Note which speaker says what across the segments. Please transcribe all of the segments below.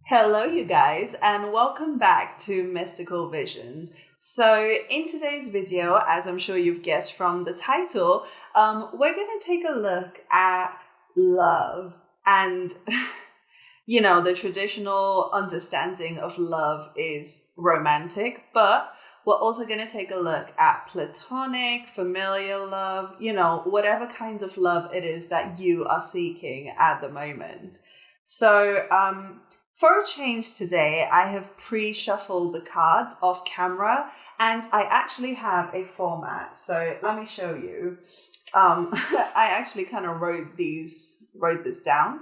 Speaker 1: Hello, you guys, and welcome back to Mystical Visions. So, in today's video, as I'm sure you've guessed from the title, we're going to take a look at love. And, the traditional understanding of love is romantic, but we're also going to take a look at platonic, familial love, whatever kind of love it is that you are seeking at the moment. So, for a change today, I have pre-shuffled the cards off camera and I actually have a format. So let me show you. I actually kind of wrote this down.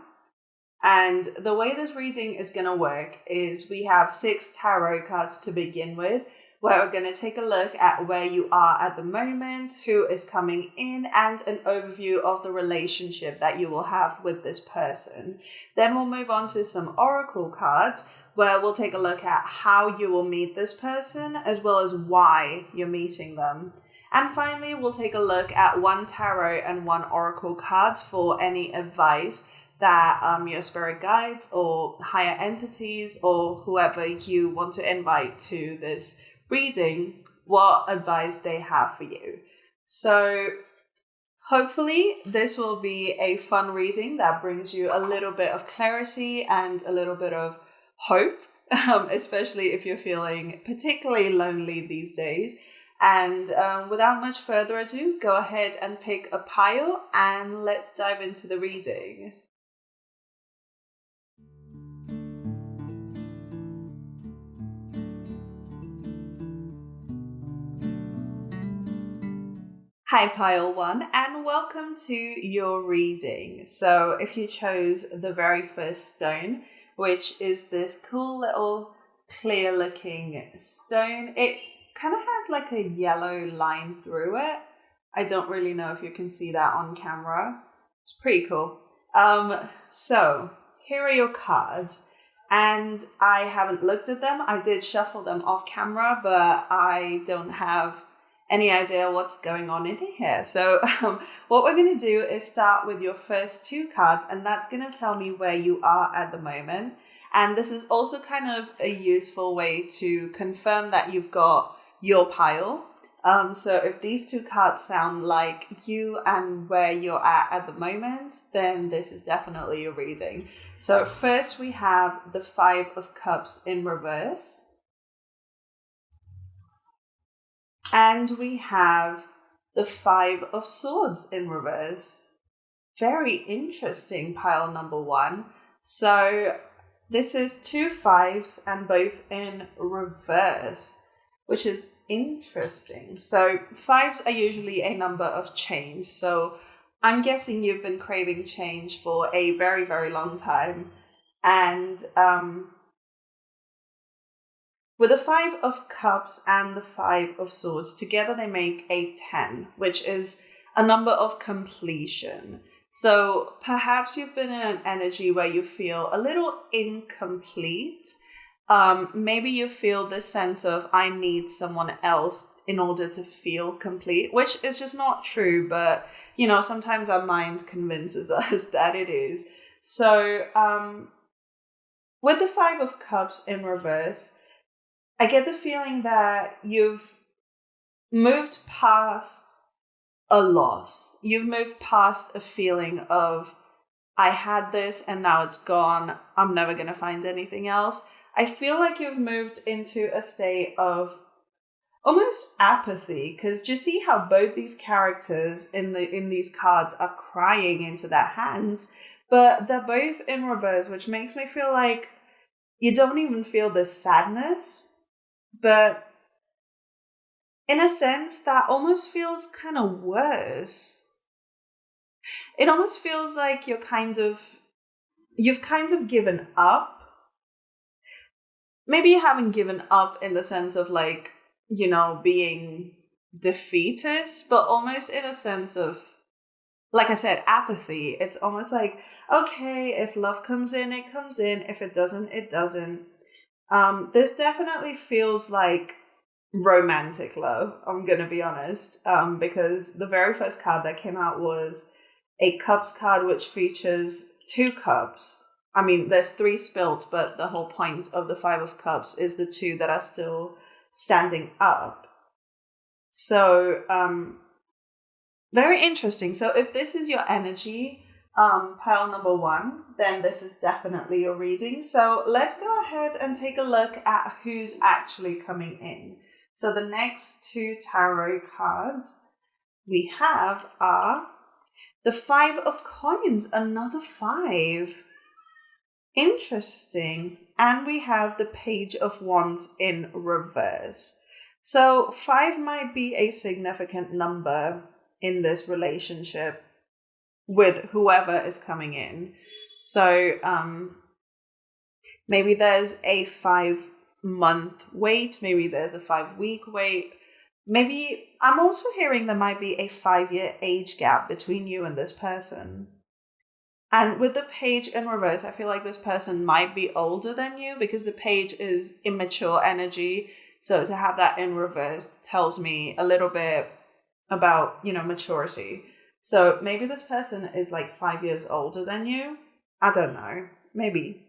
Speaker 1: And the way this reading is going to work is we have 6 tarot cards to begin with, where we're going to take a look at where you are at the moment, who is coming in, and an overview of the relationship that you will have with this person. Then we'll move on to some oracle cards, where we'll take a look at how you will meet this person, as well as why you're meeting them. And finally, we'll take a look at 1 tarot and 1 oracle card for any advice that your spirit guides or higher entities or whoever you want to invite to this reading, what advice they have for you. So hopefully this will be a fun reading that brings you a little bit of clarity and a little bit of hope, especially if you're feeling particularly lonely these days. And without much further ado, go ahead and pick a pile and let's dive into the reading. Hi, Pile 1, and welcome to your reading. So if you chose the very first stone, which is this cool little clear-looking stone, it kind of has like a yellow line through it. I don't really know if you can see that on camera. It's pretty cool. So here are your cards. And I haven't looked at them. I did shuffle them off camera, but I don't have any idea what's going on in here. So what we're going to do is start with your first 2 cards, and that's going to tell me where you are at the moment. And this is also kind of a useful way to confirm that you've got your pile. So if these 2 cards sound like you and where you're at the moment, then this is definitely your reading. So first we have the 5 of Cups in reverse. And we have the 5 of Swords in reverse. Very interesting, pile number 1. So this is 2 5s and both in reverse, which is interesting. So 5s are usually a number of change. So I'm guessing you've been craving change for a very, very long time. And with the 5 of Cups and the 5 of Swords, together they make a 10, which is a number of completion. So perhaps you've been in an energy where you feel a little incomplete. Maybe you feel this sense of, I need someone else in order to feel complete, which is just not true. But, sometimes our mind convinces us that it is. So with the 5 of Cups in reverse, I get the feeling that you've moved past a loss. You've moved past a feeling of, I had this and now it's gone. I'm never going to find anything else. I feel like you've moved into a state of almost apathy, because do you see how both these characters in these cards are crying into their hands, but they're both in reverse, which makes me feel like you don't even feel this sadness. But in a sense, that almost feels kind of worse. It almost feels like you've kind of given up. Maybe you haven't given up in the sense of being defeatist, but almost in a sense of, like I said, apathy. It's almost like, okay, if love comes in, it comes in. If it doesn't, it doesn't. This definitely feels like romantic love, I'm gonna be honest, because the very first card that came out was a Cups card, which features 2 cups, I mean, there's 3 spilt, but the whole point of the 5 of Cups is the 2 that are still standing up. So, very interesting. So if this is your energy, pile number 1, then this is definitely your reading. So let's go ahead and take a look at who's actually coming in. So the next 2 tarot cards we have are the 5 of Coins, another 5. Interesting. And we have the Page of Wands in reverse. So 5 might be a significant number in this relationship with whoever is coming in. So maybe there's a 5-month wait, maybe there's a 5-week wait. Maybe I'm also hearing there might be a 5-year age gap between you and this person. And with the Page in reverse, I feel like this person might be older than you because the Page is immature energy. So to have that in reverse tells me a little bit about, maturity. So maybe this person is like 5 years older than you. I don't know. Maybe.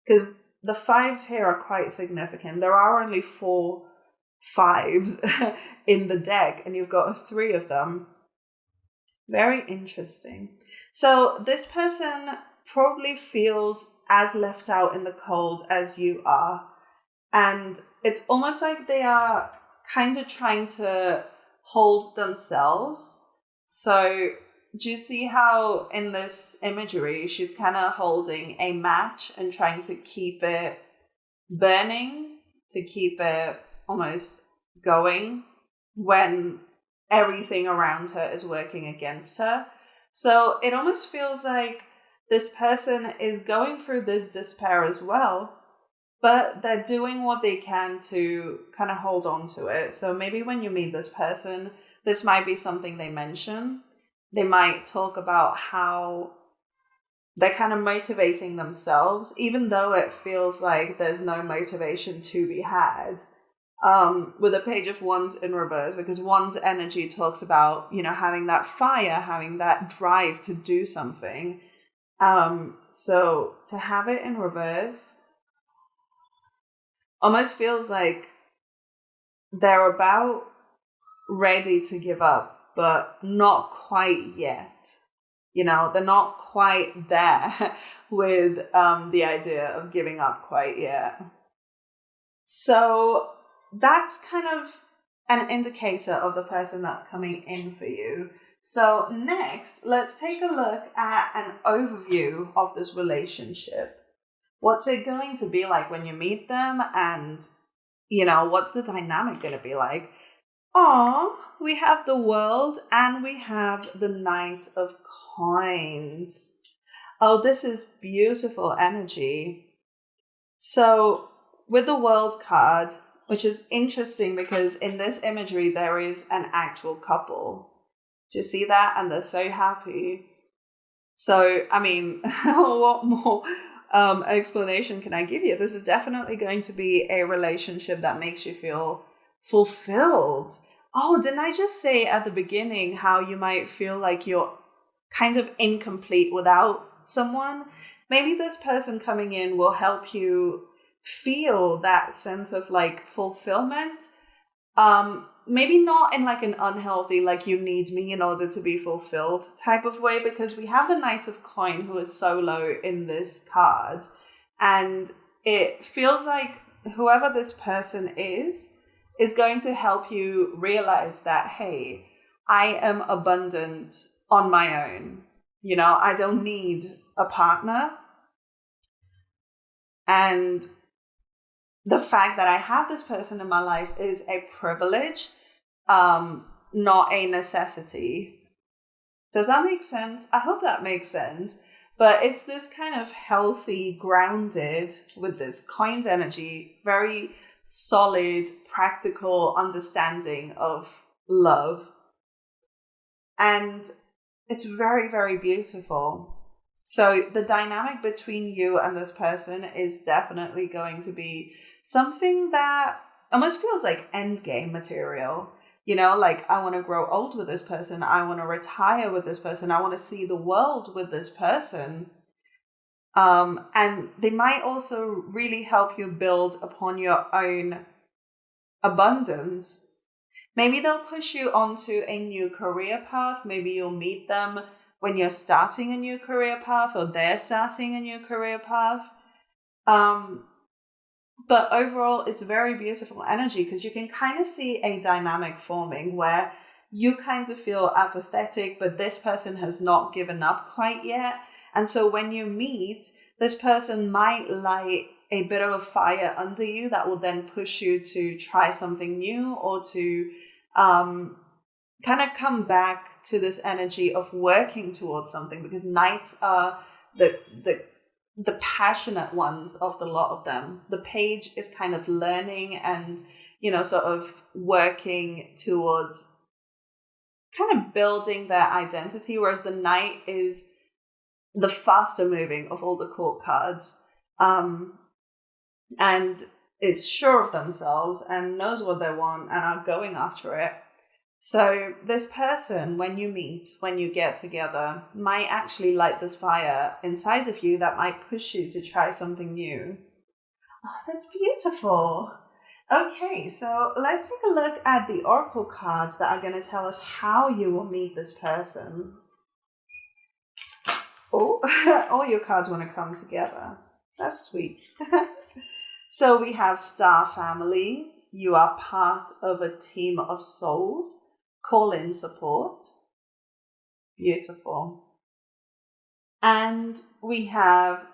Speaker 1: Because the 5s here are quite significant. There are only 4 5s in the deck, and you've got 3 of them. Very interesting. So this person probably feels as left out in the cold as you are. And it's almost like they are kind of trying to hold themselves. So do you see how in this imagery, she's kind of holding a match and trying to keep it burning, to keep it almost going when everything around her is working against her. So it almost feels like this person is going through this despair as well, but they're doing what they can to kind of hold on to it. So maybe when you meet this person, this might be something they mention. They might talk about how they're kind of motivating themselves, even though it feels like there's no motivation to be had. With a Page of Wands in reverse, because Wands energy talks about, having that fire, having that drive to do something. So to have it in reverse almost feels like they're about ready to give up, but not quite yet. They're not quite there with the idea of giving up quite yet. So that's kind of an indicator of the person that's coming in for you. So next, let's take a look at an overview of this relationship. What's it going to be like when you meet them? And, what's the dynamic going to be like? We have the World and we have the Knight of Coins. Oh, this is beautiful energy. So with the World card, which is interesting because in this imagery, there is an actual couple. Do you see that? And they're so happy. So, I mean, what more explanation can I give you? This is definitely going to be a relationship that makes you feel fulfilled. Oh, didn't I just say at the beginning how you might feel like you're kind of incomplete without someone? Maybe this person coming in will help you feel that sense of like fulfillment. Maybe not in like an unhealthy, like you need me in order to be fulfilled type of way, because we have the Knight of Coin who is solo in this card. And it feels like whoever this person is going to help you realize that, hey, I am abundant on my own. I don't need a partner. And the fact that I have this person in my life is a privilege, not a necessity. Does that make sense? I hope that makes sense. But it's this kind of healthy, grounded, with this coins energy, very solid, practical understanding of love. And it's very, very beautiful. So the dynamic between you and this person is definitely going to be something that almost feels like endgame material. Like I want to grow old with this person. I want to retire with this person. I want to see the world with this person. And they might also really help you build upon your own abundance. Maybe they'll push you onto a new career path. Maybe you'll meet them when you're starting a new career path, or they're starting a new career path. But overall, it's very beautiful energy, because you can kind of see a dynamic forming where you kind of feel apathetic, but this person has not given up quite yet. And so when you meet, this person might light a bit of a fire under you that will then push you to try something new, or to kind of come back to this energy of working towards something, because knights are the passionate ones of the lot of them. The page is kind of learning and, sort of working towards kind of building their identity, whereas the knight is the faster moving of all the court cards, and is sure of themselves and knows what they want and are going after it. So this person, when you meet, when you get together, might actually light this fire inside of you that might push you to try something new. Oh, that's beautiful. Okay, so let's take a look at the oracle cards that are going to tell us how you will meet this person. Oh, all your cards want to come together. That's sweet. So we have Star Family. You are part of a team of souls. Call in support. Beautiful. And we have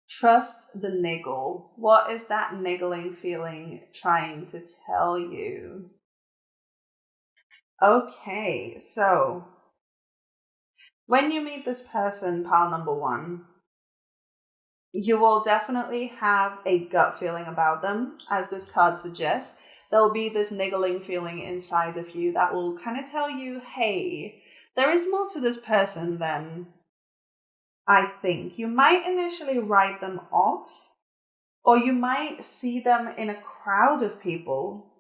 Speaker 1: Trust the Niggle. What is that niggling feeling trying to tell you? Okay, so when you meet this person, pile number one, you will definitely have a gut feeling about them, as this card suggests. There'll be this niggling feeling inside of you that will kind of tell you, hey, there is more to this person than I think. You might initially write them off, or you might see them in a crowd of people.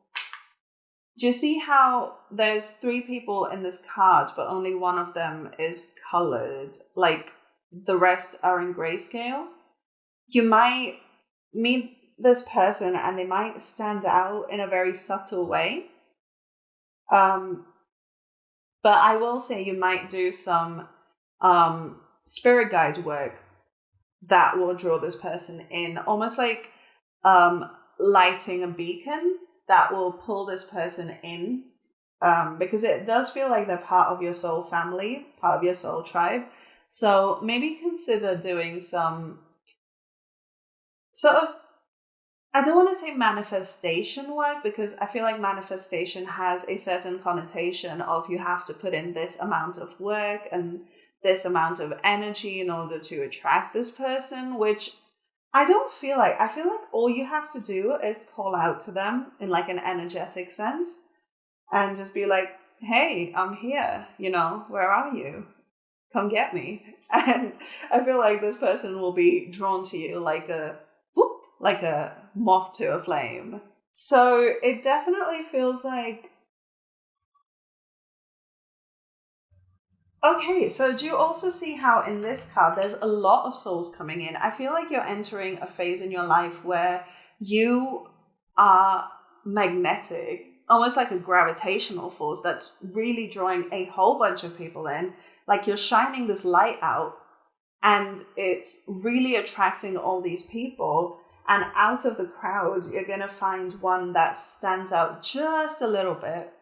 Speaker 1: Do you see how there's 3 people in this card, but only one of them is colored? Like the rest are in grayscale? You might meet this person and they might stand out in a very subtle way. But I will say you might do some spirit guide work that will draw this person in, almost like lighting a beacon that will pull this person in, because it does feel like they're part of your soul family, part of your soul tribe. So maybe consider doing some sort of, I don't want to say manifestation work, because I feel like manifestation has a certain connotation of you have to put in this amount of work and this amount of energy in order to attract this person, which I don't feel like. I feel like all you have to do is call out to them in like an energetic sense and just be like, hey, I'm here, where are you? Come get me. And I feel like this person will be drawn to you like a moth to a flame. So it definitely feels like, okay, so do you also see how in this card there's a lot of souls coming in? I feel like you're entering a phase in your life where you are magnetic, almost like a gravitational force that's really drawing a whole bunch of people in. Like you're shining this light out and it's really attracting all these people. And out of the crowd, you're going to find one that stands out just a little bit.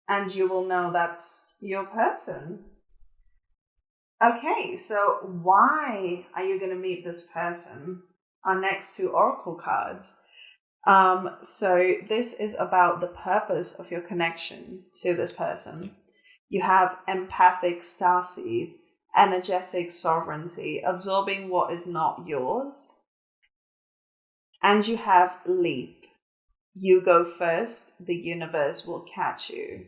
Speaker 1: And you will know that's your person. Okay, so why are you going to meet this person? Our next 2 oracle cards. So this is about the purpose of your connection to this person. You have empathic starseed, energetic sovereignty, absorbing what is not yours. And you have leap. You go first, the universe will catch you.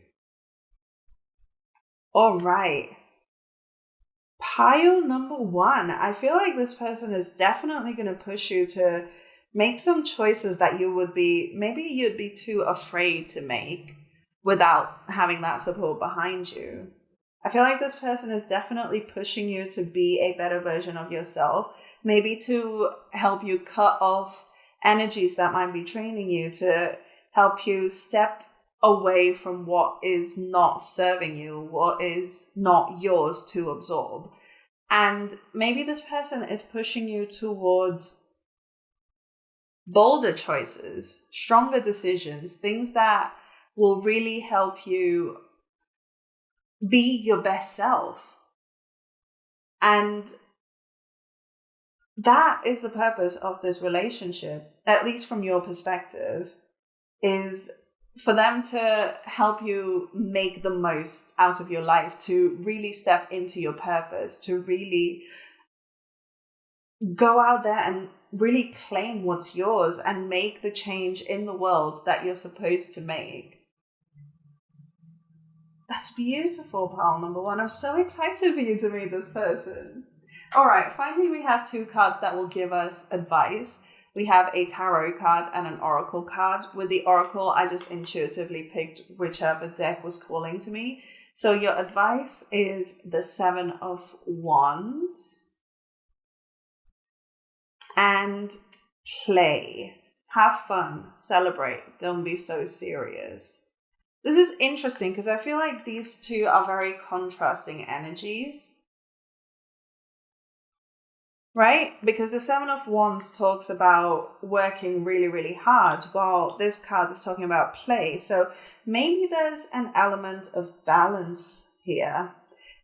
Speaker 1: All right. Pile number 1. I feel like this person is definitely going to push you to make some choices that you'd be too afraid to make without having that support behind you. I feel like this person is definitely pushing you to be a better version of yourself, maybe to help you cut off energies that might be draining you, to help you step away from what is not serving you, what is not yours to absorb. And maybe this person is pushing you towards bolder choices, stronger decisions, things that will really help you be your best self. And that is the purpose of this relationship, at least from your perspective, is for them to help you make the most out of your life, to really step into your purpose, to really go out there and really claim what's yours and make the change in the world that you're supposed to make. That's beautiful, pal number one. I'm so excited for you to meet this person. All right, finally, we have two cards that will give us advice. We have a tarot card and an oracle card. With the oracle, I just intuitively picked whichever deck was calling to me. So your advice is the 7 of Wands. And play. Have fun. Celebrate. Don't be so serious. This is interesting because I feel like these two are very contrasting energies. Right? Because the 7 of Wands talks about working really, really hard, while this card is talking about play. So maybe there's an element of balance here.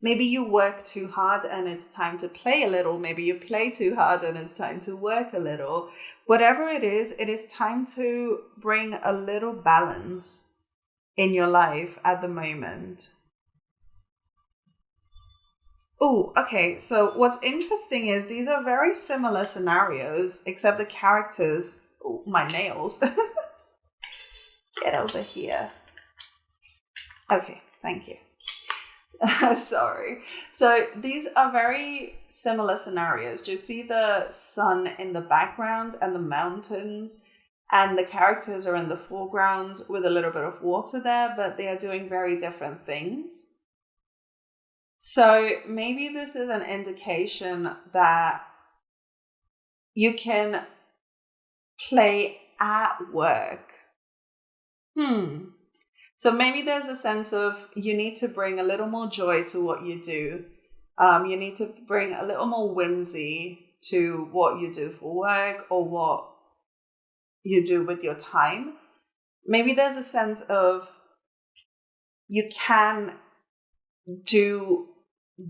Speaker 1: Maybe you work too hard and it's time to play a little. Maybe you play too hard and it's time to work a little. Whatever it is time to bring a little balance in your life at the moment. Oh, okay. So what's interesting is these are very similar scenarios, except the characters. Oh, my nails. Get over here. Okay, thank you. Sorry. So these are very similar scenarios. Do you see the sun in the background and the mountains? And the characters are in the foreground with a little bit of water there, but they are doing very different things. So maybe this is an indication that you can play at work. So maybe there's a sense of you need to bring a little more joy to what you do. You need to bring a little more whimsy to what you do for work or what you do with your time. Maybe there's a sense of you can do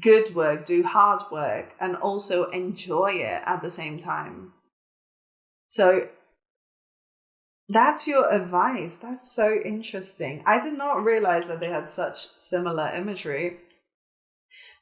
Speaker 1: good work, do hard work, and also enjoy it at the same time. So that's your advice. That's so interesting. I did not realize that they had such similar imagery.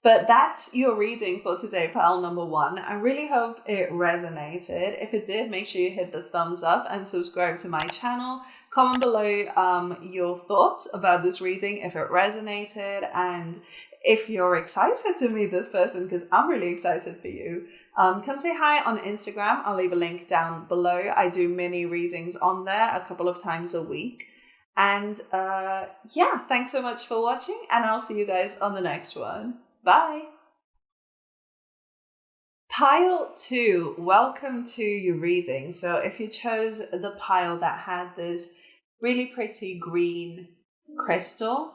Speaker 1: But that's your reading for today, pal number one. I really hope it resonated. If it did, make sure you hit the thumbs up and subscribe to my channel. Comment below your thoughts about this reading, if it resonated, and if you're excited to meet this person, because I'm really excited for you. Come say hi on Instagram. I'll leave a link down below. I do mini readings on there a couple of times a week. And yeah, thanks so much for watching, and I'll see you guys on the next one. Bye. Pile 2, welcome to your reading. So if you chose the pile that had this really pretty green crystal,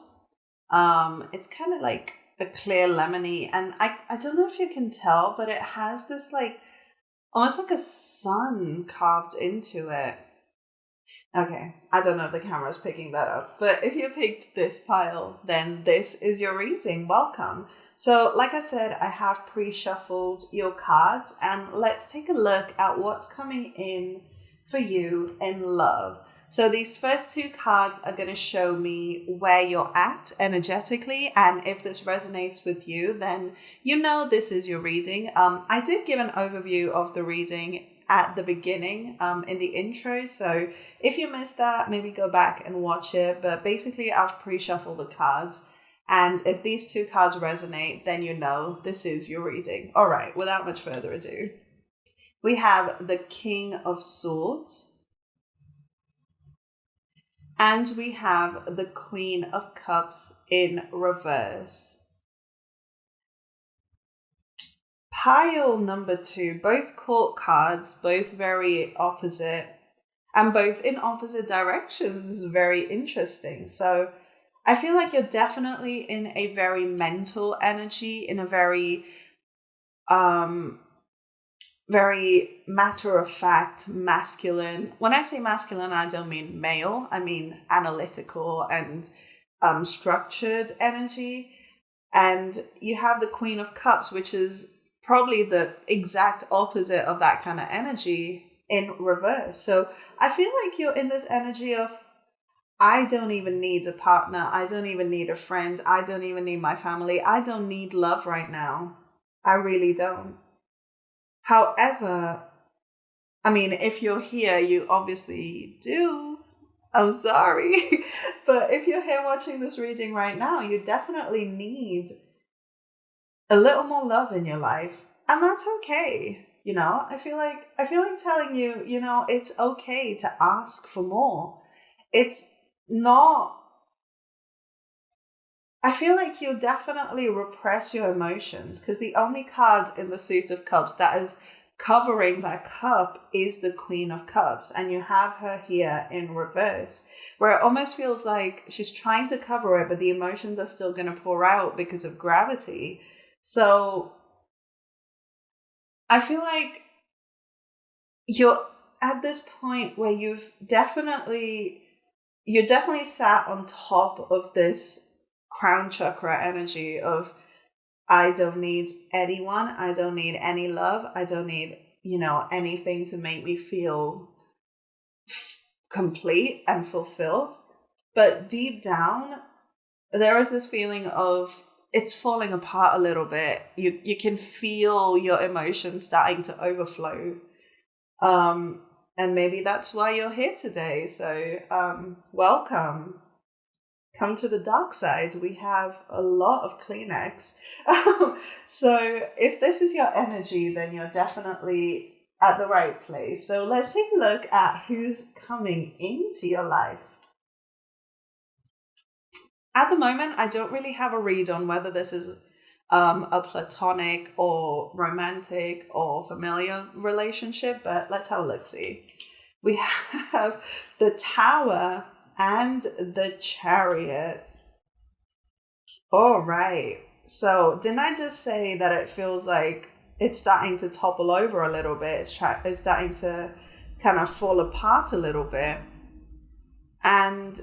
Speaker 1: it's kind of like a clear lemony, and I don't know if you can tell, but it has this like almost like a sun carved into it. Okay, I don't know if the camera's picking that up, but if you picked this pile, then this is your reading. Welcome. So like I said, I have pre-shuffled your cards, and let's take a look at what's coming in for you in love. So these first two cards are going to show me where you're at energetically, and if this resonates with you, then you know this is your reading. I did give an overview of the reading at the beginning in the intro, so if you missed that, maybe go back and watch it. But basically, I've pre-shuffled the cards, and if these two cards resonate, then you know this is your reading. All right, without much further ado, we have the King of Swords, and we have the Queen of Cups in reverse. pile number 2, both court cards, both very opposite and both in opposite directions. This is very interesting. So I feel like you're definitely in a very mental energy, in a um very matter of fact masculine. When I say masculine, I don't mean male. I mean analytical and structured energy. And you have the Queen of Cups, which is probably the exact opposite of that kind of energy in reverse. So I feel like you're in this energy of, I don't even need a partner. I don't even need a friend. I don't even need my family. I don't need love right now. I really don't. However, I mean, if you're here, you obviously do. I'm sorry. But if you're here watching this reading right now, you definitely need a little more love in your life. And that's okay. I feel like telling you, it's okay to ask for more. It's not, I feel like you definitely repress your emotions, because the only card in the Suit of Cups that is covering that cup is the Queen of Cups, and you have her here in reverse, where it almost feels like she's trying to cover it, but the emotions are still going to pour out because of gravity. So I feel like you're at this point where you're definitely sat on top of this crown chakra energy of, I don't need anyone. I don't need any love. I don't need, anything to make me feel complete and fulfilled. But deep down, there is this feeling of it's falling apart a little bit. You can feel your emotions starting to overflow. And maybe that's why you're here today. So welcome. Come to the dark side. We have a lot of Kleenex. So if this is your energy, then you're definitely at the right place. So let's take a look at who's coming into your life. At the moment, I don't really have a read on whether this is a platonic or romantic or familial relationship, but let's have a look-see. We have the Tower and the Chariot. All right. So didn't I just say that it feels like it's starting to topple over a little bit? It's starting to kind of fall apart a little bit. And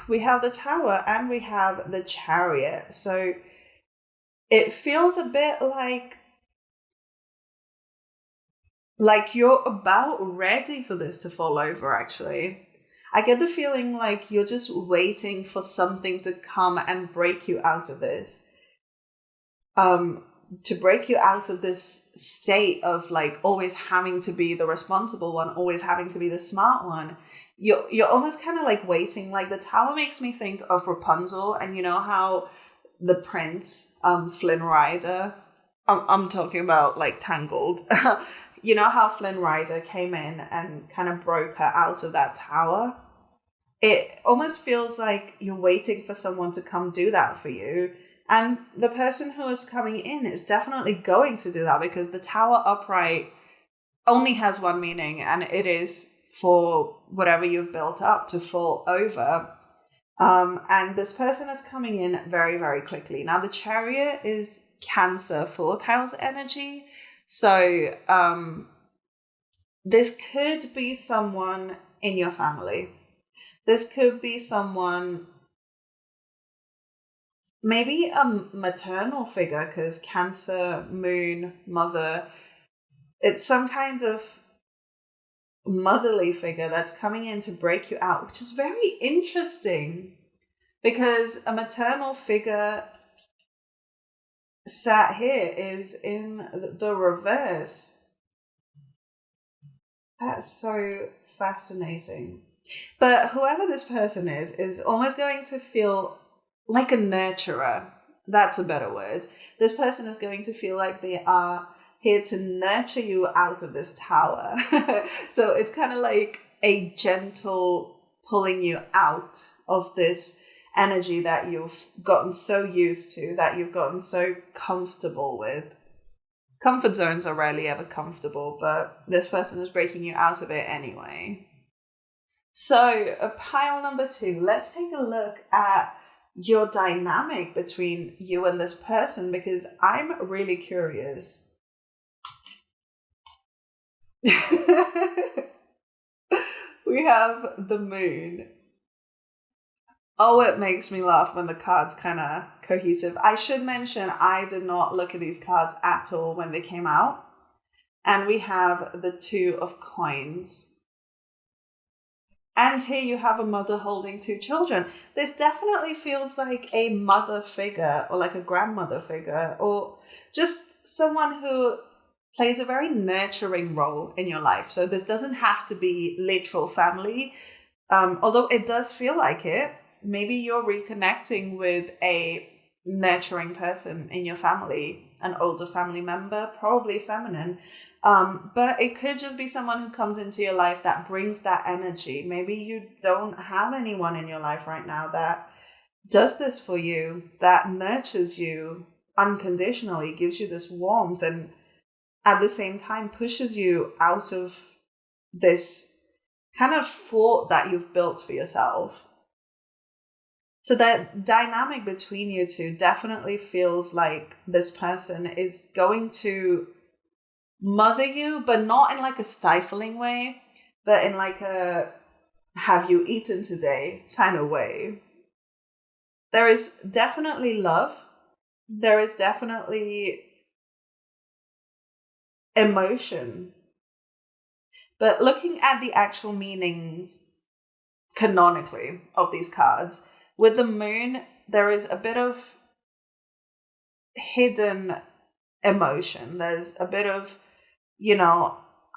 Speaker 1: we have the Tower and we have the Chariot. So it feels a bit like you're about ready for this to fall over, actually. I get the feeling like you're just waiting for something to come and break you out of this. To break you out of this state of like always having to be the responsible one, always having to be the smart one. You're almost kind of like waiting. Like the Tower makes me think of Rapunzel, and you know how the prince, Flynn Rider, I'm talking about like Tangled. You know how Flynn Rider came in and kind of broke her out of that tower? It almost feels like you're waiting for someone to come do that for you. And the person who is coming in is definitely going to do that, because the Tower upright only has one meaning, and it is for whatever you've built up to fall over. And this person is coming in very, very quickly. Now, the Chariot is Cancer 4th house energy. So this could be someone in your family. This could be someone, maybe a maternal figure, because Cancer, Moon, Mother, it's some kind of motherly figure that's coming in to break you out, which is very interesting, because a maternal figure sat here is in the reverse. That's so fascinating. But whoever this person is almost going to feel like a nurturer. That's a better word. This person is going to feel like they are here to nurture you out of this tower. So it's kind of like a gentle pulling you out of this energy that you've gotten so used to, that you've gotten so comfortable with. Comfort zones are rarely ever comfortable, but this person is breaking you out of it anyway. So, pile number 2, let's take a look at your dynamic between you and this person, because I'm really curious. We have the moon. Oh, it makes me laugh when the cards kind of cohesive. I should mention I did not look at these cards at all when they came out. And we have the 2 of coins. And here you have a mother holding 2 children. This definitely feels like a mother figure, or like a grandmother figure, or just someone who plays a very nurturing role in your life. So this doesn't have to be literal family, although it does feel like it. Maybe you're reconnecting with a nurturing person in your family, an older family member, probably feminine. But it could just be someone who comes into your life that brings that energy. Maybe you don't have anyone in your life right now that does this for you, that nurtures you unconditionally, gives you this warmth, and at the same time pushes you out of this kind of fort that you've built for yourself. So that dynamic between you two definitely feels like this person is going to mother you, but not in like a stifling way, but in like a have you eaten today kind of way. There is definitely love. There is definitely emotion. But looking at the actual meanings canonically of these cards, with the moon, there is a bit of hidden emotion. There's a bit of,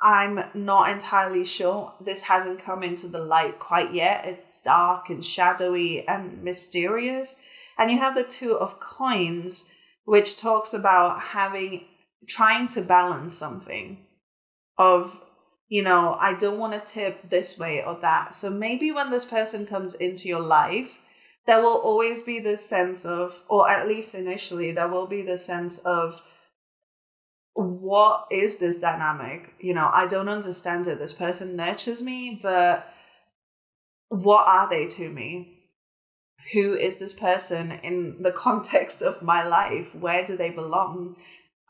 Speaker 1: I'm not entirely sure. This hasn't come into the light quite yet. It's dark and shadowy and mysterious. And you have the 2 of coins, which talks about trying to balance something of, I don't want to tip this way or that. So maybe when this person comes into your life, there will always be this sense of, or at least initially, there will be this sense of, what is this dynamic? I don't understand it. This person nurtures me, but what are they to me? Who is this person in the context of my life? Where do they belong?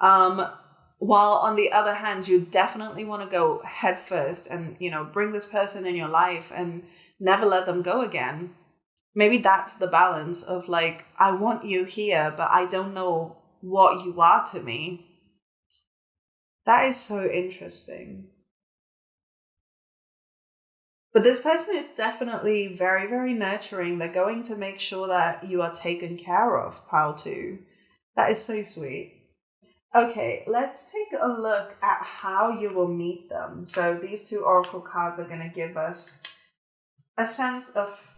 Speaker 1: While on the other hand, you definitely want to go head first and, bring this person in your life and never let them go again. Maybe that's the balance of like, I want you here, but I don't know what you are to me. That is so interesting. But this person is definitely very, very nurturing. They're going to make sure that you are taken care of, pile 2. That is so sweet. Okay, let's take a look at how you will meet them. So these 2 oracle cards are going to give us a sense of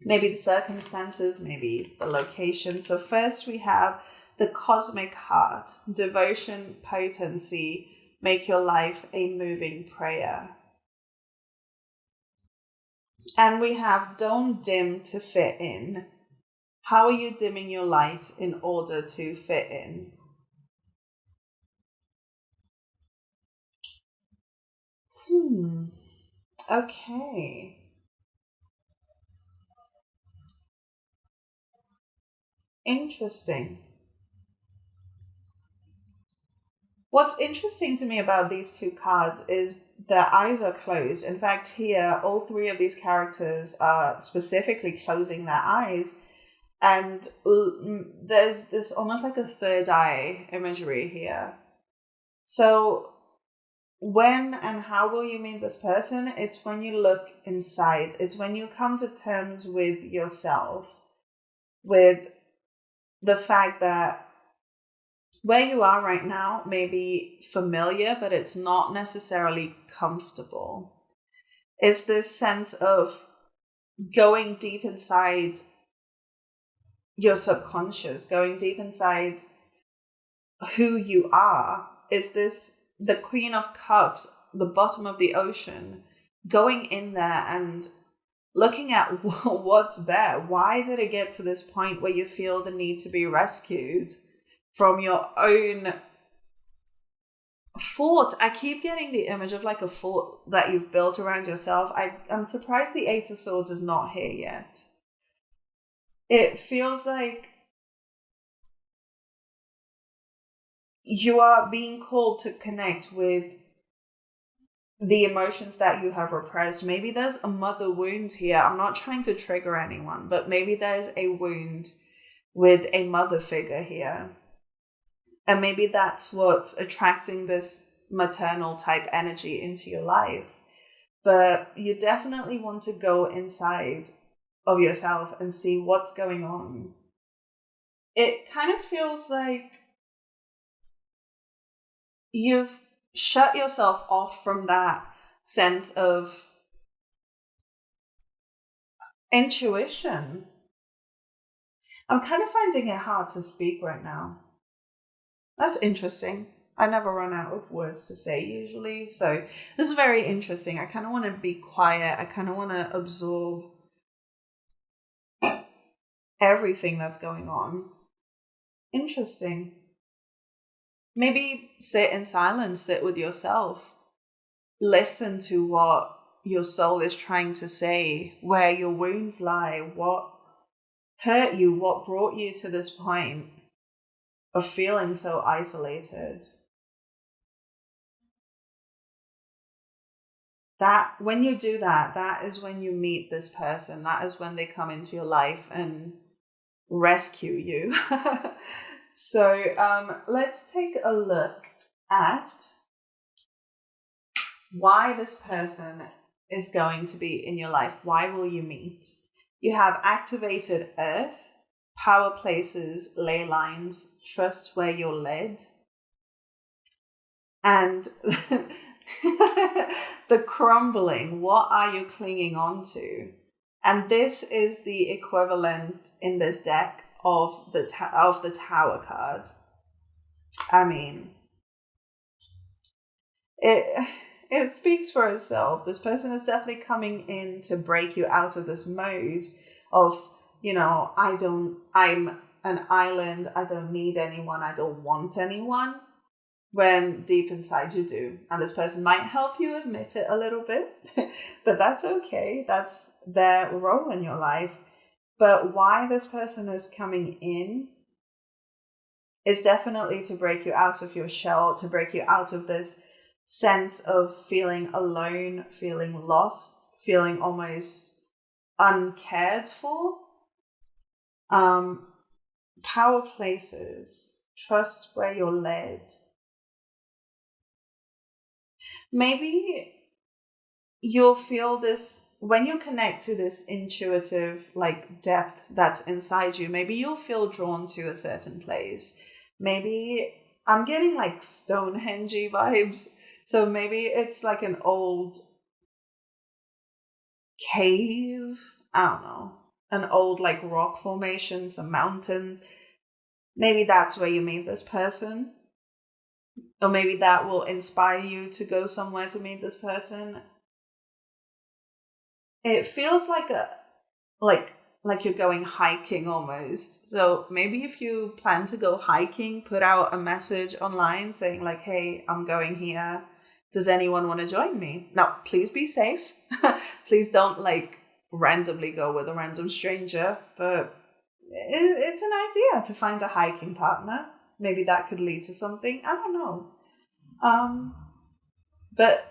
Speaker 1: maybe the circumstances, maybe the location. So first we have the cosmic heart, devotion, potency, make your life a moving prayer. And we have don't dim to fit in. How are you dimming your light in order to fit in? Okay. Interesting. What's interesting to me about these 2 cards is their eyes are closed. In fact, here, all 3 of these characters are specifically closing their eyes. And there's this almost like a third eye imagery here. So when and how will you meet this person? It's when you look inside. It's when you come to terms with yourself, with the fact that where you are right now may be familiar, but it's not necessarily comfortable. It's this sense of going deep inside your subconscious, going deep inside who you are. It's this, the Queen of Cups, the bottom of the ocean, going in there and looking at what's there. Why did it get to this point where you feel the need to be rescued from your own Fort. I keep getting the image of like a fort that you've built around yourself. I'm surprised the Eight of Swords is not here yet. It feels like you are being called to connect with the emotions that you have repressed. Maybe there's a mother wound here. I'm not trying to trigger anyone, but maybe there's a wound with a mother figure here. And maybe that's what's attracting this maternal type energy into your life. But you definitely want to go inside of yourself and see what's going on. It kind of feels like you've shut yourself off from that sense of intuition. I'm kind of finding it hard to speak right now. That's interesting. I never run out of words to say usually. So this is very interesting. I kind of want to be quiet. I kind of want to absorb everything that's going on. Interesting. Maybe sit in silence, sit with yourself. Listen to what your soul is trying to say, where your wounds lie, what hurt you, what brought you to this point of feeling so isolated. That when you do that, that is when you meet this person. That is when they come into your life and rescue you. So let's take a look at why this person is going to be in your life. Why will you meet? You have activated earth, power places, ley lines, trust where you're led, and the crumbling. What are you clinging on to? And this is the equivalent in this deck of the Tower card. I mean, it speaks for itself. This person is definitely coming in to break you out of this mode of, I'm an island, I don't need anyone, I don't want anyone, when deep inside you do. And this person might help you admit it a little bit, but that's okay. That's their role in your life. But why this person is coming in is definitely to break you out of your shell, to break you out of this sense of feeling alone, feeling lost, feeling almost uncared for. Power places, trust where you're led. Maybe you'll feel this when you connect to this intuitive depth that's inside you. Maybe you'll feel drawn to a certain place. Maybe I'm getting Stonehenge vibes. So maybe it's like an old cave. I don't know. An old rock formation, some mountains. Maybe that's where you meet this person. Or maybe that will inspire you to go somewhere to meet this person. It feels like you're going hiking almost. So maybe if you plan to go hiking, put out a message online saying hey, I'm going here. Does anyone want to join me? Now, please be safe. Please don't randomly go with a random stranger. But it's an idea to find a hiking partner. Maybe that could lead to something. I don't know. But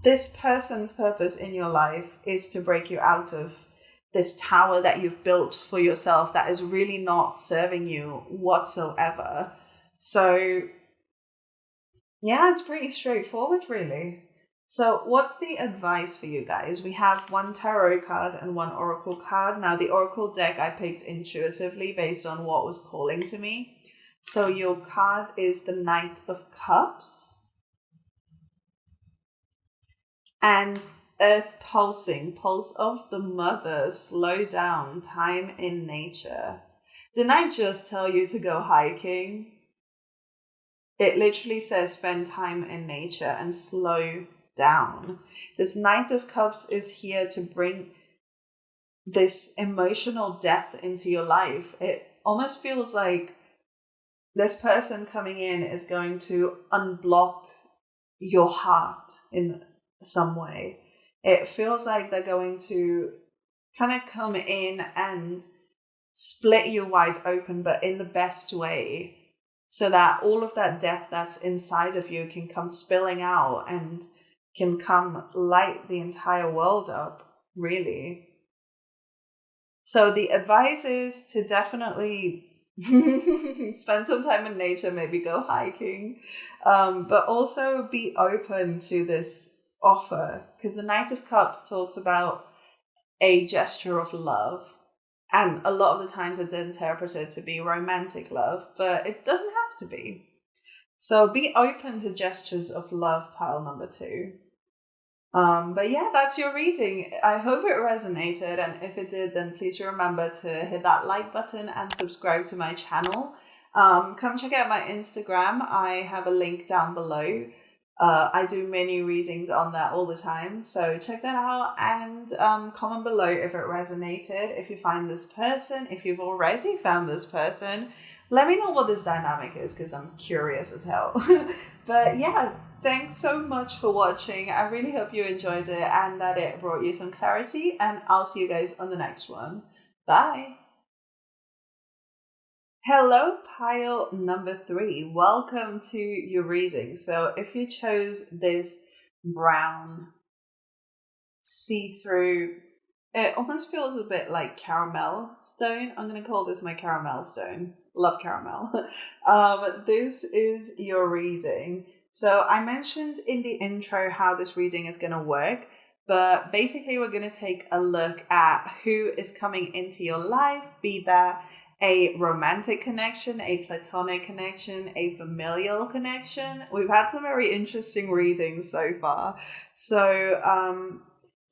Speaker 1: this person's purpose in your life is to break you out of this tower that you've built for yourself that is really not serving you whatsoever. So, yeah, it's pretty straightforward, really. So what's the advice for you guys? We have one tarot card and one oracle card. Now, the oracle deck I picked intuitively based on what was calling to me. So your card is the Knight of Cups. And earth pulsing, pulse of the mother, slow down, time in nature. Didn't I just tell you to go hiking? It literally says spend time in nature and slow down. This Knight of Cups is here to bring this emotional depth into your life. It almost feels like this person coming in is going to unblock your heart in some way. It feels like they're going to kind of come in and split you wide open, but in the best way, so that all of that depth that's inside of you can come spilling out and can come light the entire world up, really. So the advice is to definitely spend some time in nature, maybe go hiking, but also be open to this offer, because the Knight of Cups talks about a gesture of love. And a lot of the times it's interpreted to be romantic love, but it doesn't have to be. So be open to gestures of love, pile number 2. But yeah, that's your reading. I hope it resonated, and if it did, then please remember to hit that like button and subscribe to my channel. Come check out my Instagram. I have a link down below. I do mini readings on that all the time, so check that out, and comment below if it resonated, if you find this person, if you've already found this person. Let me know what this dynamic is, because I'm curious as hell. But yeah, thanks so much for watching. I really hope you enjoyed it and that it brought you some clarity, and I'll see you guys on the next one. Bye! Hello, pile number 3. Welcome to your reading. So if you chose this brown, see-through, it almost feels a bit like caramel stone. I'm going to call this my caramel stone. Love caramel. This is your reading. So I mentioned in the intro how this reading is going to work. But basically, we're going to take a look at who is coming into your life, be that a romantic connection, a platonic connection, a familial connection. We've had some very interesting readings so far. So,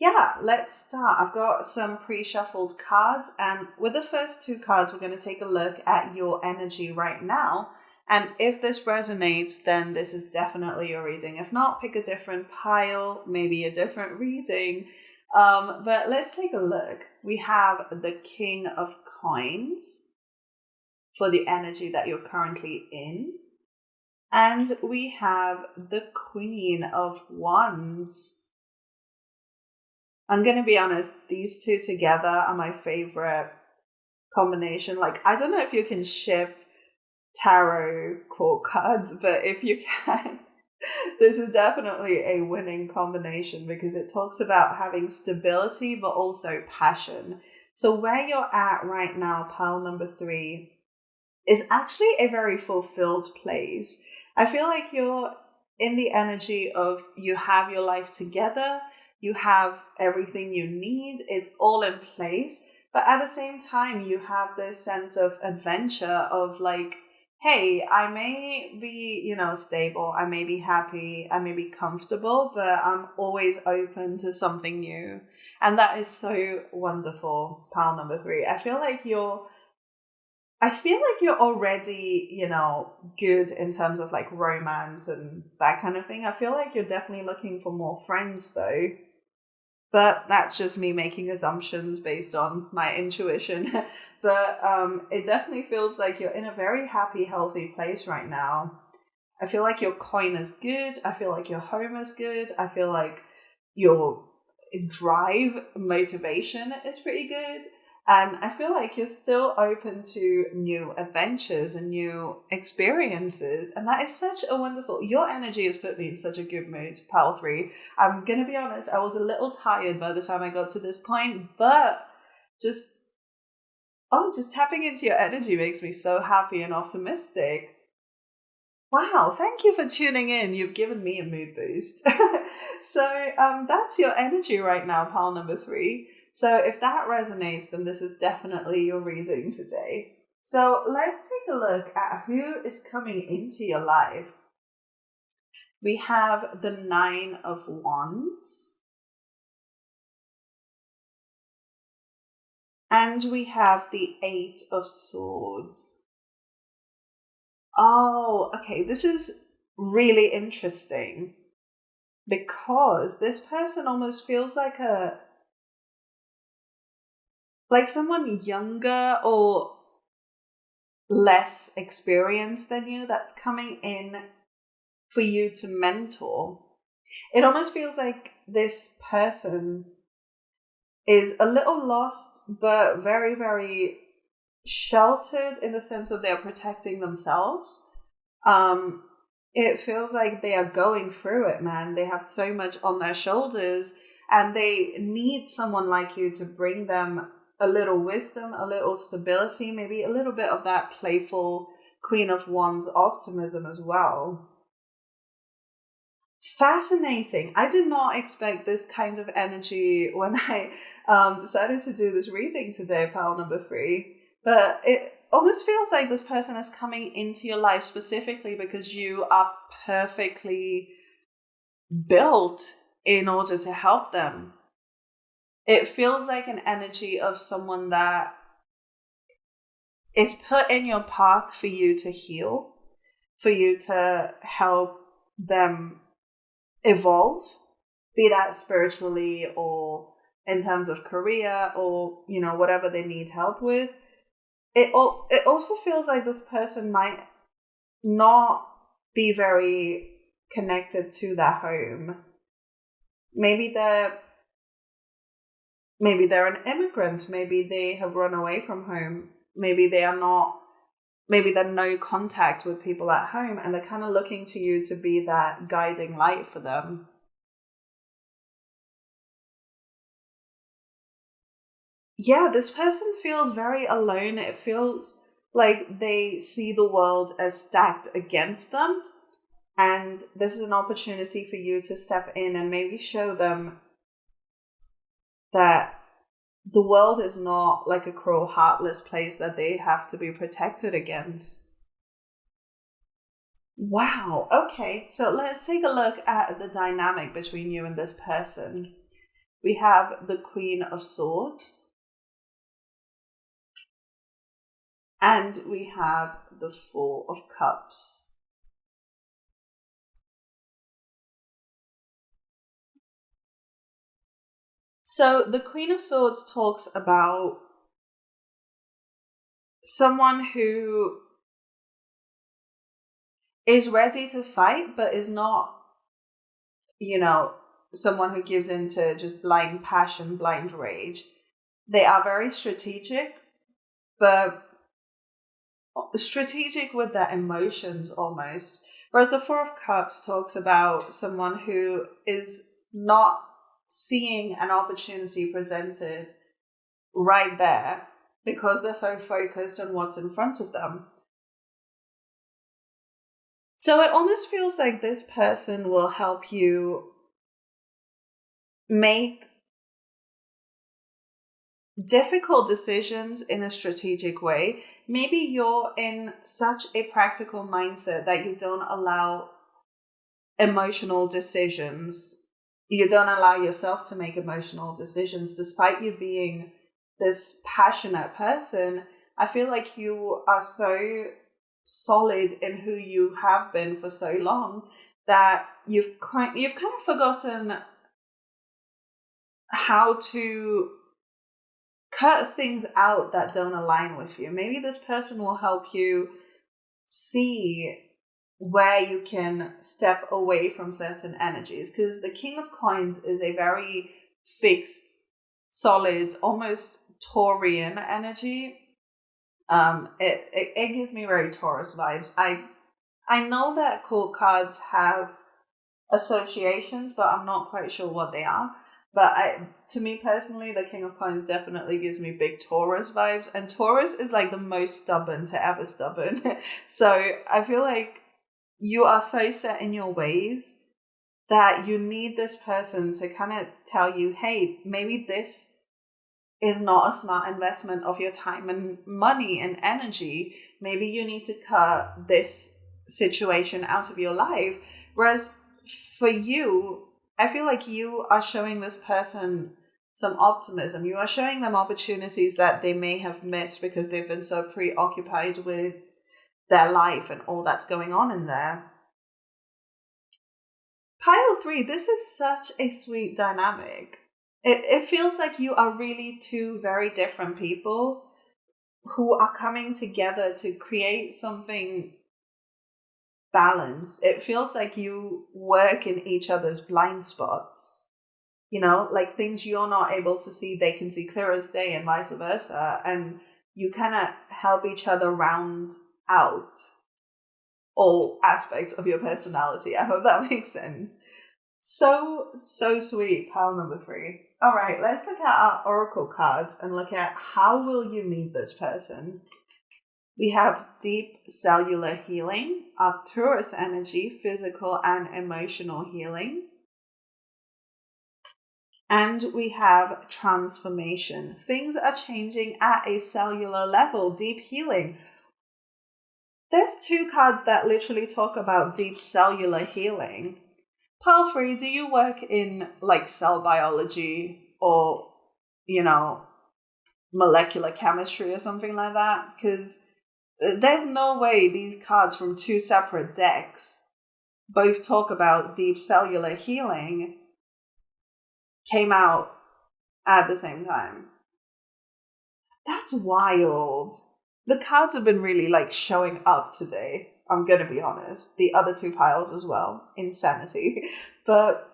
Speaker 1: yeah, let's start. I've got some pre-shuffled cards, and with the first 2 cards, we're going to take a look at your energy right now. And if this resonates, then this is definitely your reading. If not, pick a different pile, maybe a different reading. But let's take a look. We have the King of Coins for the energy that you're currently in. And we have the Queen of Wands. I'm going to be honest, these 2 together are my favorite combination. Like, I don't know if you can ship tarot court cards, but if you can, this is definitely a winning combination, because it talks about having stability but also passion. So where you're at right now, pile number 3, is actually a very fulfilled place. I feel like you're in the energy of you have your life together, you have everything you need, it's all in place, but at the same time you have this sense of adventure of like, hey, I may be, stable, I may be happy, I may be comfortable, but I'm always open to something new. And that is so wonderful, pile number 3. I feel like you're already, good in terms of like romance and that kind of thing. I feel like you're definitely looking for more friends though. But that's just me making assumptions based on my intuition. But it definitely feels like you're in a very happy, healthy place right now. I feel like your coin is good. I feel like your home is good. I feel like your drive, motivation is pretty good. And I feel like you're still open to new adventures and new experiences. And that is such a wonderful... Your energy has put me in such a good mood, pile 3. I'm going to be honest, I was a little tired by the time I got to this point. But just tapping into your energy makes me so happy and optimistic. Wow, thank you for tuning in. You've given me a mood boost. So that's your energy right now, pile number 3. So if that resonates, then this is definitely your reading today. So let's take a look at who is coming into your life. We have the 9 of Wands. And we have the 8 of Swords. Oh, okay. This is really interesting, because this person almost feels like someone younger, or less experienced than you that's coming in for you to mentor. It almost feels like this person is a little lost, but very, very sheltered in the sense of they're protecting themselves. It feels like they are going through it, man. They have so much on their shoulders, and they need someone like you to bring them a little wisdom, a little stability, maybe a little bit of that playful Queen of Wands optimism as well. Fascinating. I did not expect this kind of energy when I decided to do this reading today, pile number 3. But it almost feels like this person is coming into your life specifically because you are perfectly built in order to help them. It feels like an energy of someone that is put in your path for you to heal, for you to help them evolve, be that spiritually or in terms of career or, whatever they need help with. It also feels like this person might not be very connected to their home. Maybe they're an immigrant. Maybe they have run away from home. Maybe they're no contact with people at home, and they're kind of looking to you to be that guiding light for them. Yeah, this person feels very alone. It feels like they see the world as stacked against them. And this is an opportunity for you to step in and maybe show them that the world is not like a cruel, heartless place that they have to be protected against. Wow. Okay. So let's take a look at the dynamic between you and this person. We have the Queen of Swords. And we have the Four of Cups. So the Queen of Swords talks about someone who is ready to fight, but is not, someone who gives into just blind passion, blind rage. They are very strategic, but strategic with their emotions almost. Whereas the Four of Cups talks about someone who is not seeing an opportunity presented right there because they're so focused on what's in front of them. So it almost feels like this person will help you make difficult decisions in a strategic way. Maybe you're in such a practical mindset that you don't allow emotional decisions. You don't allow yourself to make emotional decisions despite you being this passionate person. I feel like you are so solid in who you have been for so long that you've kind of forgotten how to cut things out that don't align with you. Maybe this person will help you see where you can step away from certain energies, because the King of Coins is a very fixed, solid, almost Taurian energy. It gives me very Taurus vibes. I know that court cards have associations, but I'm not quite sure what they are. But to me personally, the King of Coins definitely gives me big Taurus vibes. And Taurus is like the most stubborn to ever stubborn. So I feel like you are so set in your ways that you need this person to kind of tell you, hey, maybe this is not a smart investment of your time and money and energy. Maybe you need to cut this situation out of your life. Whereas for you, I feel like you are showing this person some optimism. You are showing them opportunities that they may have missed because they've been so preoccupied with their life and all that's going on in there. Pile 3, this is such a sweet dynamic. It feels like you are really two very different people, who are coming together to create something balanced. It feels like you work in each other's blind spots. Like things you're not able to see, they can see clear as day, and vice versa. And you kind of help each other round out all aspects of your personality. I hope that makes sense. So sweet. Pile number 3. All right, let's look at our oracle cards and look at how will you meet this person. We have deep cellular healing, Arcturus energy, physical and emotional healing. And we have transformation. Things are changing at a cellular level, deep healing. There's 2 cards that literally talk about deep cellular healing. Pile 3, do you work in like cell biology or, molecular chemistry or something like that? Because there's no way these cards from 2 separate decks both talk about deep cellular healing came out at the same time. That's wild. The cards have been really like showing up today. I'm going to be honest. The other 2 piles as well. Insanity. But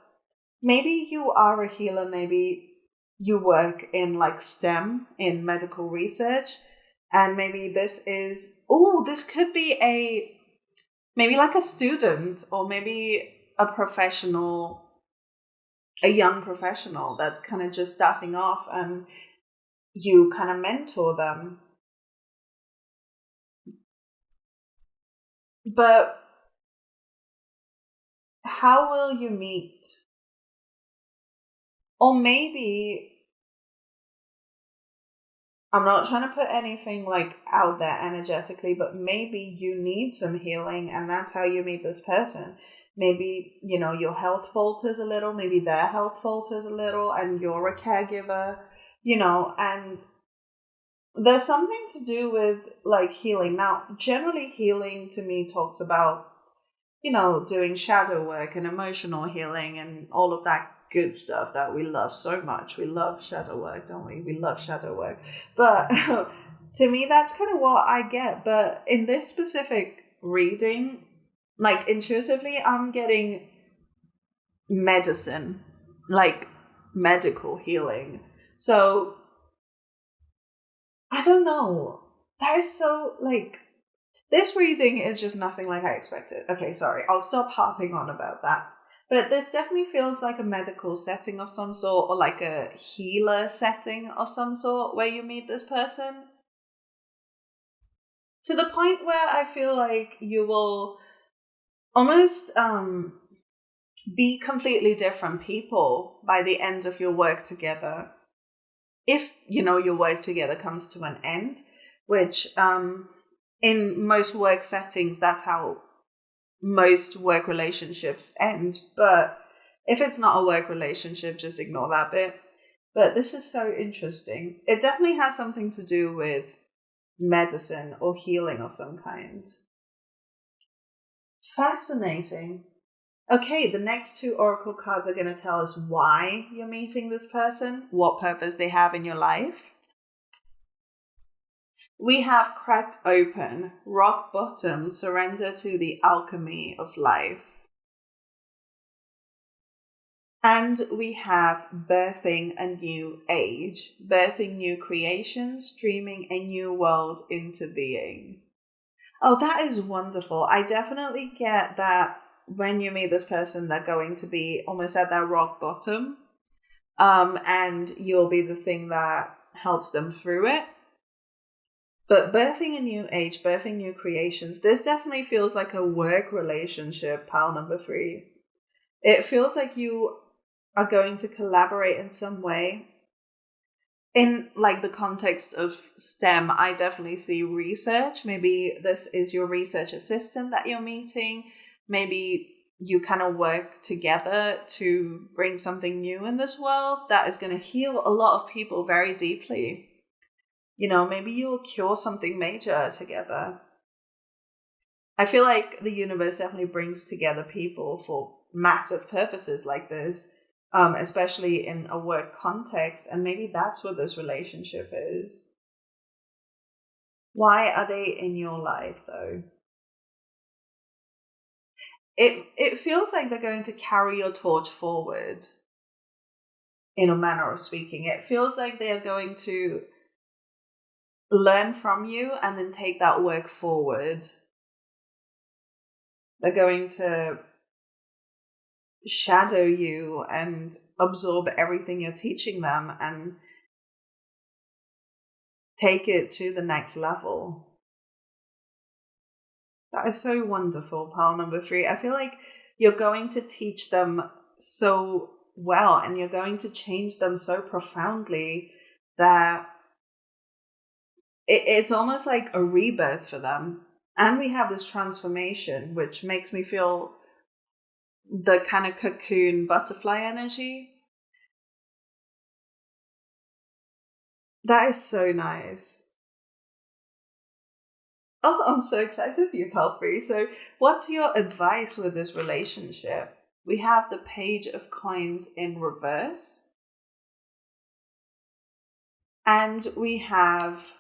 Speaker 1: maybe you are a healer. Maybe you work in like STEM, in medical research. And maybe this could be maybe like a student, or maybe a professional, a young professional that's kind of just starting off, and you kind of mentor them. But how will you meet? Or maybe, I'm not trying to put anything like out there energetically, but maybe you need some healing and that's how you meet this person. Maybe, your health falters a little, maybe their health falters a little, and you're a caregiver, and there's something to do with like healing. Now, generally healing to me talks about, doing shadow work and emotional healing and all of that good stuff that we love so much. We love shadow work, don't we? We love shadow work. But to me, that's kind of what I get. But in this specific reading, like intuitively, I'm getting medicine, like medical healing. So I don't know. That is so like, this reading is just nothing like I expected. Okay, sorry. I'll stop harping on about that. But this definitely feels like a medical setting of some sort, or like a healer setting of some sort where you meet this person. To the point where I feel like you will almost be completely different people by the end of your work together. If, your work together comes to an end, which in most work settings, that's how most work relationships end. But if it's not a work relationship, just ignore that bit. But this is so interesting. It definitely has something to do with medicine or healing of some kind. Fascinating. Okay, the next 2 oracle cards are going to tell us why you're meeting this person, what purpose they have in your life. We have cracked open, rock bottom, surrender to the alchemy of life. And we have birthing a new age, birthing new creations, dreaming a new world into being. Oh, that is wonderful. I definitely get that when you meet this person, they're going to be almost at their rock bottom. And you'll be the thing that helps them through it. But birthing a new age, birthing new creations, this definitely feels like a work relationship, pile number 3. It feels like you are going to collaborate in some way. In like the context of STEM, I definitely see research. Maybe this is your research assistant that you're meeting. Maybe you kind of work together to bring something new in this world that is going to heal a lot of people very deeply. Maybe you'll cure something major together. I feel like the universe definitely brings together people for massive purposes like this, especially in a work context. And maybe that's what this relationship is. Why are they in your life though? It feels like they're going to carry your torch forward, in a manner of speaking. It feels like they are going to learn from you and then take that work forward. They're going to shadow you and absorb everything you're teaching them and take it to the next level. That is so wonderful, pile number 3. I feel like you're going to teach them so well and you're going to change them so profoundly that it's almost like a rebirth for them. And we have this transformation, which makes me feel the kind of cocoon butterfly energy. That is so nice. Oh, I'm so excited for you, Palfrey. So what's your advice with this relationship? We have the Page of Coins in reverse. And we have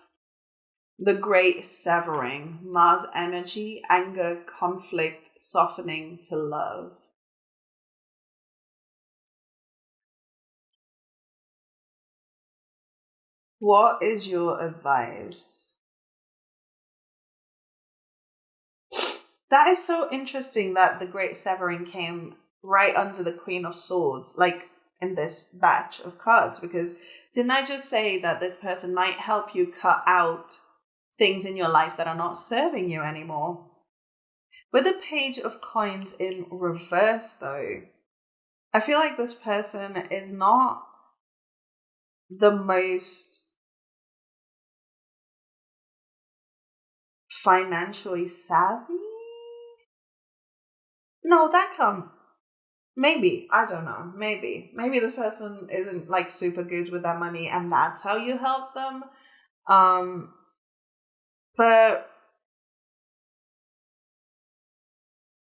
Speaker 1: the Great Severing, Mars energy, anger, conflict, softening to love. What is your advice? That is so interesting that the Great Severing came right under the Queen of Swords, like in this batch of cards, because didn't I just say that this person might help you cut out things in your life that are not serving you anymore? With the Page of Coins in reverse, though, I feel like this person is not the most financially savvy. No, that can't. Maybe. I don't know. Maybe this person isn't like super good with their money and that's how you help them. But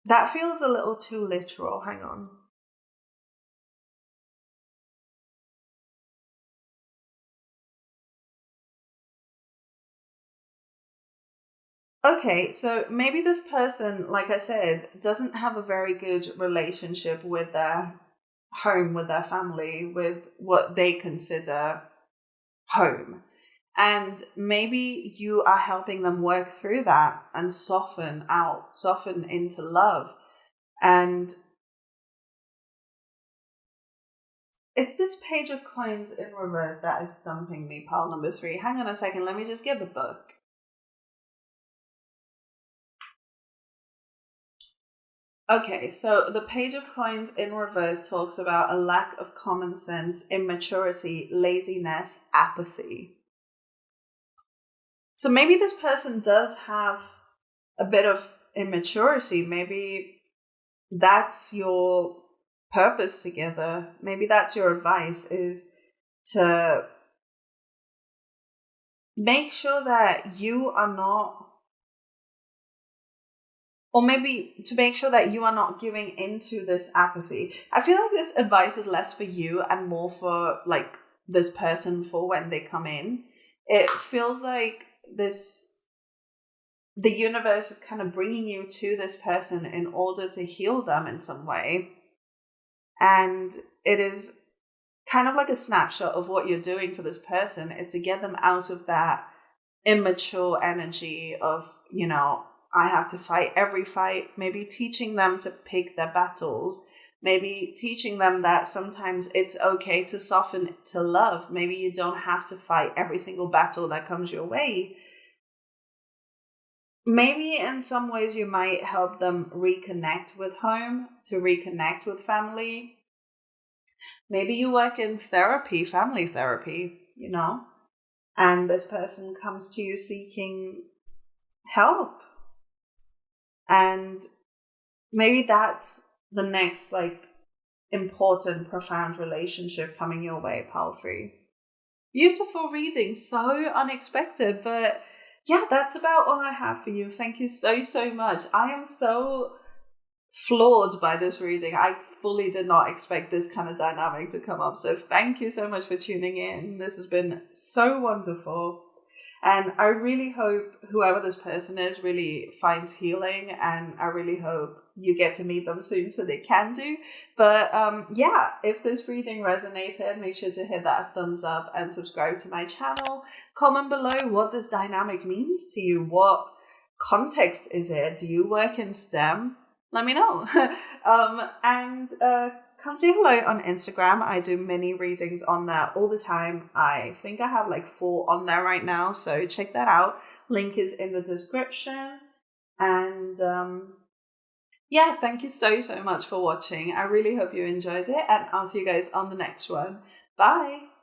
Speaker 1: that feels a little too literal. Hang on. Okay, so maybe this person, like I said, doesn't have a very good relationship with their home, with their family, with what they consider home. And maybe you are helping them work through that and soften into love. And it's this Page of Coins in reverse that is stumping me, pile number 3. Hang on a second, let me just get the book. Okay, so the Page of Coins in reverse talks about a lack of common sense, immaturity, laziness, apathy. So maybe this person does have a bit of immaturity. Maybe that's your purpose together. Maybe that's your advice, is to make sure that you are not, or maybe to make sure that you are not giving into this apathy. I feel like this advice is less for you and more for like this person for when they come in. It feels like the universe is kind of bringing you to this person in order to heal them in some way. And it is kind of like a snapshot of what you're doing for this person, is to get them out of that immature energy of, I have to fight every fight. Maybe teaching them to pick their battles. Maybe teaching them that sometimes it's okay to soften to love. Maybe you don't have to fight every single battle that comes your way. Maybe in some ways you might help them reconnect with home, to reconnect with family. Maybe you work in therapy, family therapy, and this person comes to you seeking help. And maybe that's the next important, profound relationship coming your way, Palfrey. Beautiful reading, so unexpected, but yeah, that's about all I have for you. Thank you so, so much. I am so floored by this reading. I fully did not expect this kind of dynamic to come up. So thank you so much for tuning in. This has been so wonderful. And I really hope whoever this person is really finds healing, and I really hope you get to meet them soon so they can do. But yeah, if this reading resonated, make sure to hit that thumbs up and subscribe to my channel. Comment below what this dynamic means to you. What context is it? Do you work in STEM? Let me know. And come say hello on Instagram. I do mini readings on there all the time. I think I have like 4 on there right now, so check that out. Link is in the description. And yeah, thank you so much for watching. I really hope you enjoyed it, and I'll see you guys on the next one. Bye.